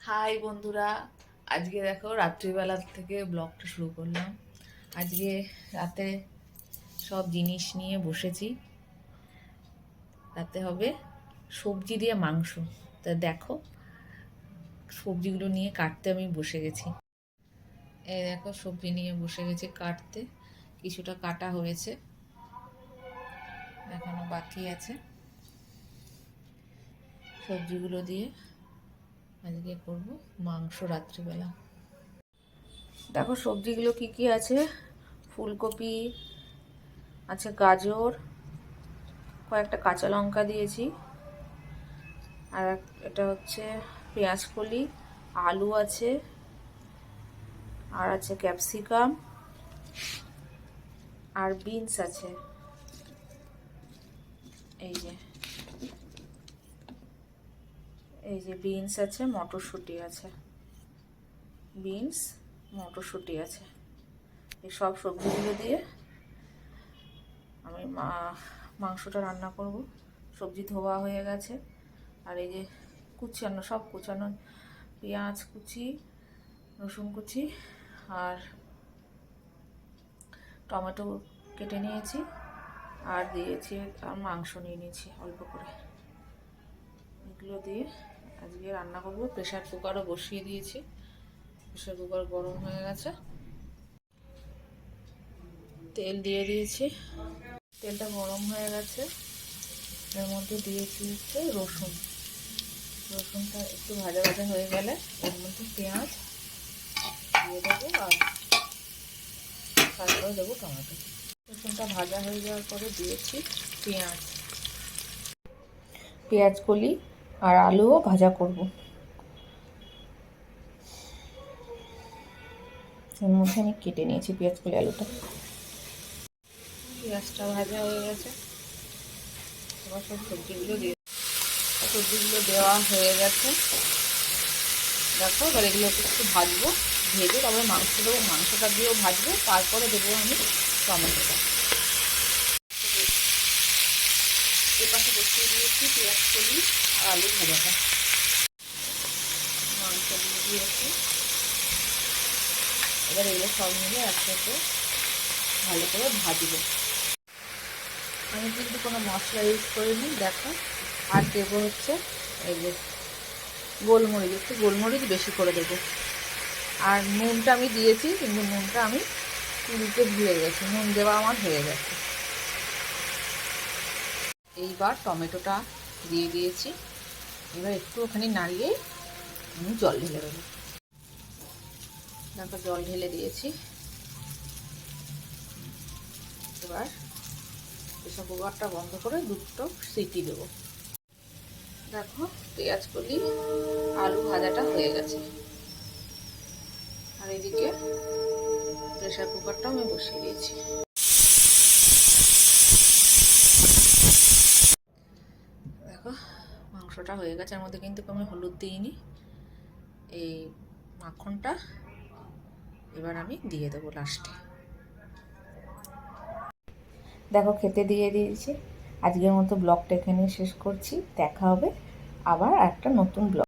High বন্ধুরা, আজকে দেখো রাত্রিবেলা থেকে ব্লগটা শুরু করলাম। আজকে রাতে সব জিনিস নিয়ে বসেছি। রাতে হবে সবজি দিয়ে মাংস। তা দেখো সবজিগুলো নিয়ে কাটতে আমি বসে গেছি। এই দেখো সবজি নিয়ে বসে গেছি কাটতে। কিছুটা কাটা হয়েছে, এখনো বাকি আছে। সবজিগুলো দিয়ে আজকে করব মাংস রাত্রিবেলা। দেখো সবজিগুলো কি কি আছে। ফুলকপি আছে, গাজর, কয়েকটা কাঁচা লঙ্কা দিয়েছি, আর এটা হচ্ছে পেঁয়াজ কলি, আলু আছে, আর আছে ক্যাপসিকাম, আর বিনস আছে। এই যে বিনস আছে, মটরশুঁটি আছে, বিনস মটরশুঁটি আছে। এই সব সবজিগুলো দিয়ে আমি মাংসটা রান্না করব। সবজি ধোয়া হয়ে গেছে, আর এই যে সব কুচানো পেঁয়াজ কুচি, রসুন কুচি, আর টমেটো কেটে নিয়েছি, আর দিয়েছি, আর মাংস নিয়ে নিয়েছি অল্প করে। এগুলো দিয়ে আজকে রান্না করবো। প্রেসার কুকারও বসিয়ে দিয়েছি, প্রেসার কুকার গরম হয়ে গেছে। তেল দিয়ে দিয়েছি, তেলটা গরম হয়ে গেছে। এর মধ্যে দিয়েছি হচ্ছে রসুনটা একটু ভাজা ভাজা হয়ে গেলে এর মধ্যে পেঁয়াজ দিয়ে দেবো, আর তারপরে দেবো টমেটো। রসুনটা ভাজা হয়ে যাওয়ার পরে দিয়েছি পেঁয়াজ কলি, আর আলুও ভাজা করব। এর মধ্যে আমি কেটে নিয়েছি পেঁয়াজ কলি আলুটা। পেঁয়াজটা ভাজা হয়ে গেছে, এবার সবজিগুলো দেওয়া হয়ে গেছে। দেখো এবার এগুলোকে একটু ভাজবো, ভেজে তারপরে মাংস দেবো। মাংসটা দিয়েও ভাজবো, তারপরে দেবো আমি টমেটোটা। এপাশে বসিয়ে দিয়েছি পেঁয়াজ কলি আর আলু ভাজাটা। মাংস দিয়ে দিয়েছি, এবার এগুলো সব মিলে একসাথে ভালো করে ভাজবো। আমি কিন্তু কোনো মশলা ইউজ করিনি। দেখো আর দেবো হচ্ছে এই যে গোলমরিচ, একটু গোলমরিচ বেশি করে দেবো। আর নুনটা আমি দিয়েছি, কিন্তু নুনটা আমি তুলতে ভুলে গেছি, নুন দেওয়া আমার হয়ে গেছে। এইবার টমেটোটা দিয়ে দিয়েছি, এবার একটু ওখানে নাড়িয়ে আমি জল ঢেলে দেবো। তারপর জল ঢেলে দিয়েছি। এবার প্রেসার কুকারটা বন্ধ করে দুটো সিটি দেবো। দেখো পেঁয়াজ কলি আলু ভাজাটা হয়ে গেছে, আর এদিকে প্রেসার কুকারটা আমি বসিয়ে দিয়েছি। দেখো মাংসটা হয়ে গেছে, এর মধ্যে কিন্তু আমি হলুদ দিইনি। এই মাখনটা এবার আমি দিয়ে দেবো লাস্টে। দেখো খেতে দিয়ে দিয়েছি। আজকের মতো ব্লগটা এখানে শেষ করছি। দেখা হবে আবার একটা নতুন ব্লগ।